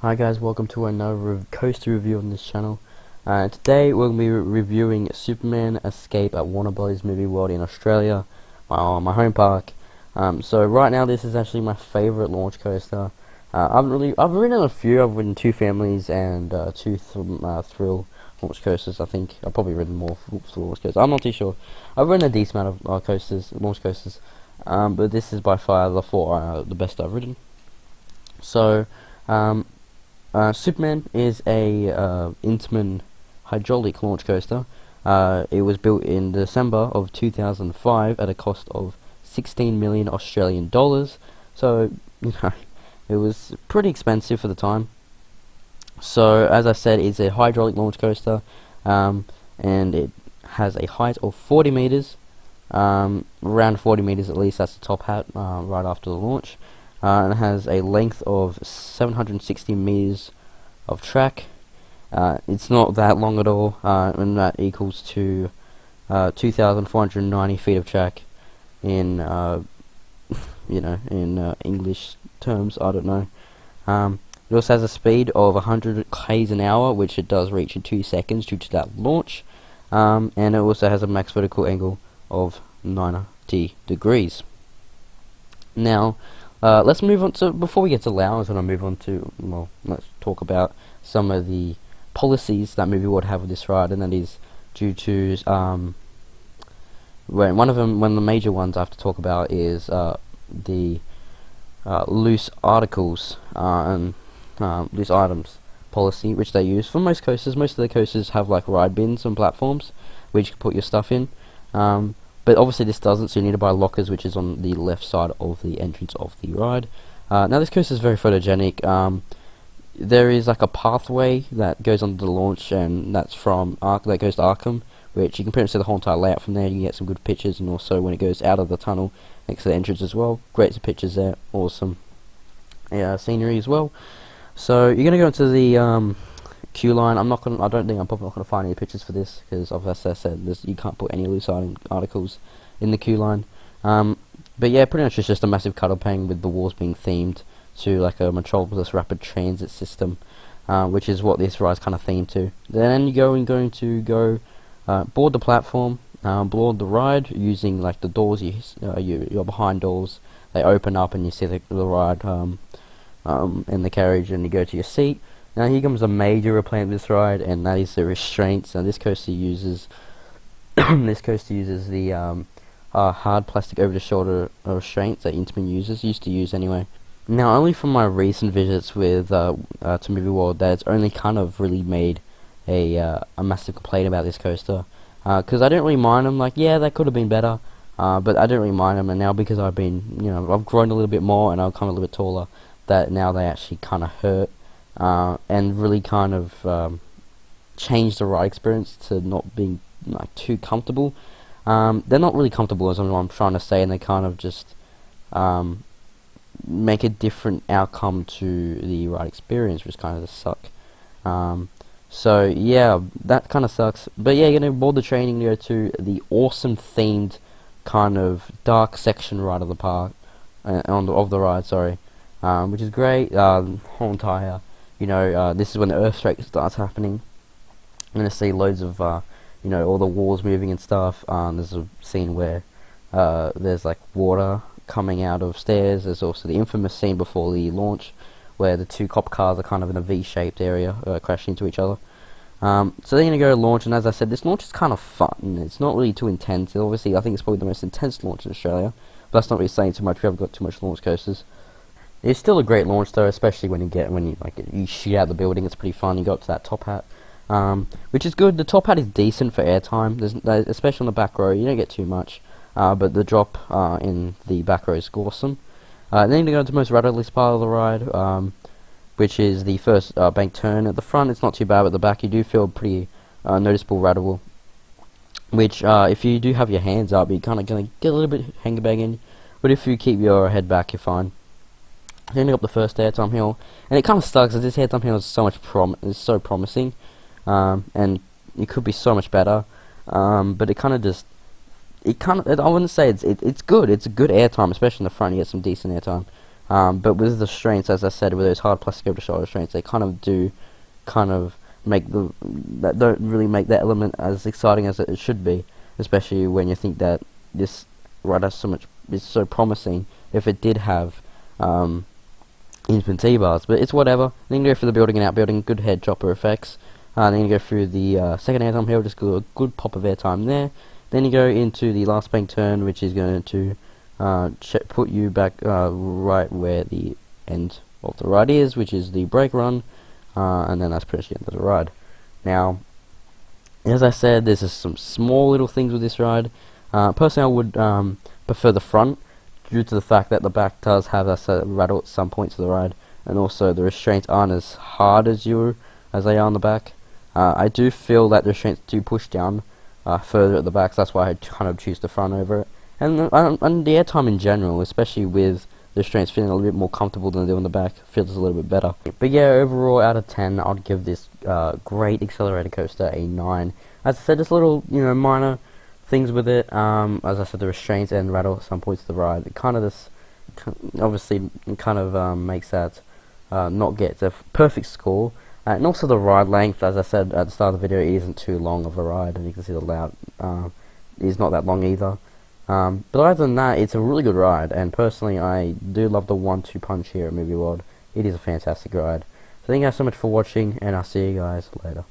Hi guys, welcome to another coaster review on this channel. Today we're going to be reviewing Superman Escape at Warner Bros. Movie World in Australia, my home park. So right now this is actually my favourite launch coaster. I've ridden a few. I've ridden two families and two thrill launch coasters. I think I've probably ridden more thrill launch coasters. I'm not too sure. I've ridden a decent amount of launch coasters, but this is by far the best I've ridden. So Superman is a Intamin hydraulic launch coaster. It was built in December of 2005 at a cost of 16 million Australian dollars. So it was pretty expensive for the time. So as I said, it's a hydraulic launch coaster, and it has a height of 40 meters, around 40 meters at least. That's the top hat right after the launch. And it has a length of 760 meters of track. It's not that long at all, and that equals to 2,490 feet of track in English terms. I don't know. It also has a speed of 100 k's an hour, which it does reach in 2 seconds due to that launch. And it also has a max vertical angle of 90 degrees. Now, let's move on to, before we get to allowance, and I move on to, well, let's talk about some of the policies that Movie World have with this ride, and that is due to, one of the major ones I have to talk about is the loose articles and loose items policy, which they use for most coasters. Most of the coasters have like ride bins and platforms which you can put your stuff in. But obviously this doesn't, so you need to buy lockers, which is on the left side of the entrance of the ride. Now this coaster is very photogenic. There is like a pathway that goes under the launch, and that's from that goes to Arkham, which you can pretty much see the whole entire layout from there. You can get some good pictures, and also when it goes out of the tunnel next to the entrance as well, great pictures there. Awesome scenery as well. So you're gonna go into the queue line. I don't think I'm probably not gonna find any pictures for this, because as I said, you can't put any loose articles in the queue line. But yeah, pretty much it's just a massive cuddle pane with the walls being themed to like a Metropolis rapid transit system, which is what this ride's kind of themed to. Then you're going to go board the platform, board the ride using like the doors. Your behind doors, they open up and you see the ride in the carriage, and you go to your seat. Now here comes a major replacement of this ride, and that is the restraints. Now this coaster uses the hard plastic over the shoulder restraints that Intamin used to use anyway. Now only from my recent visits with to Movie World that it's only kind of really made a massive complaint about this coaster, because I didn't really mind them. Like, yeah, that could have been better, but I didn't really mind them. And now because I've grown a little bit more and I've come a little bit taller, that now they actually kind of hurt. And really kind of change the ride experience to not being like too comfortable. They're not really comfortable, as I'm trying to say, and they kind of just make a different outcome to the ride experience, which kind of just suck. So yeah, that kind of sucks. But yeah, you're gonna board the train and go to the awesome themed kind of dark section right of the park, of the ride, sorry, which is great. Whole entire. This is when the earthquake starts happening. You're gonna see loads of, all the walls moving and stuff. There's a scene where there's like water coming out of stairs. There's also the infamous scene before the launch, where the two cop cars are kind of in a V-shaped area, crashing into each other. So they're gonna go launch, and as I said, this launch is kind of fun. It's not really too intense. Obviously, I think it's probably the most intense launch in Australia, but that's not really saying too much. We haven't got too much launch coasters. It's still a great launch though, especially when you shoot out the building. It's pretty fun. You go up to that top hat, which is good. The top hat is decent for airtime. Especially on the back row, you don't get too much, but the drop in the back row is awesome. Then you go to the most rudderless part of the ride, which is the first bank turn. At the front, it's not too bad, but at the back, you do feel pretty noticeable rudderable. Which, if you do have your hands up, you're kind of gonna get a little bit hang-bagging. But if you keep your head back, you're fine. Then you up the first airtime hill, and it kind of sucks, as this airtime hill is so promising, and it could be so much better, but it kind of I wouldn't say it's good. It's a good airtime, especially in the front. You get some decent airtime, But with the restraints, as I said, with those hard plastic over the shoulder restraints, they kind of do kind of make that don't really make that element as exciting as it should be, especially when you think that this ride has so much, is so promising if it did have infinite T-bars, but it's whatever. Then you go through the building and outbuilding, good head chopper effects. Then you go through the second airtime hill, just a good pop of airtime there. Then you go into the last bank turn, which is going to put you back right where the end of the ride is, which is the brake run, and then that's pretty much the end of the ride. Now, as I said, there's just some small little things with this ride. Personally, I would prefer the front, due to the fact that the back does have a rattle at some points of the ride, and also the restraints aren't as hard as they are on the back. I do feel that the restraints do push down further at the back, so that's why I kind of choose the front over it. And the airtime in general, especially with the restraints feeling a little bit more comfortable than they do on the back, feels a little bit better. But yeah, overall out of 10, I'd give this great accelerator coaster a 9. As I said, just little minor things with it. As I said, the restraints and rattle at some points of the ride. It kind of just obviously kind of makes that not get the perfect score. And also the ride length, as I said at the start of the video, it isn't too long of a ride, and you can see the layout is not that long either. But other than that, it's a really good ride, and personally I do love the 1-2 punch here at Movie World. It is a fantastic ride. So thank you guys so much for watching, and I'll see you guys later.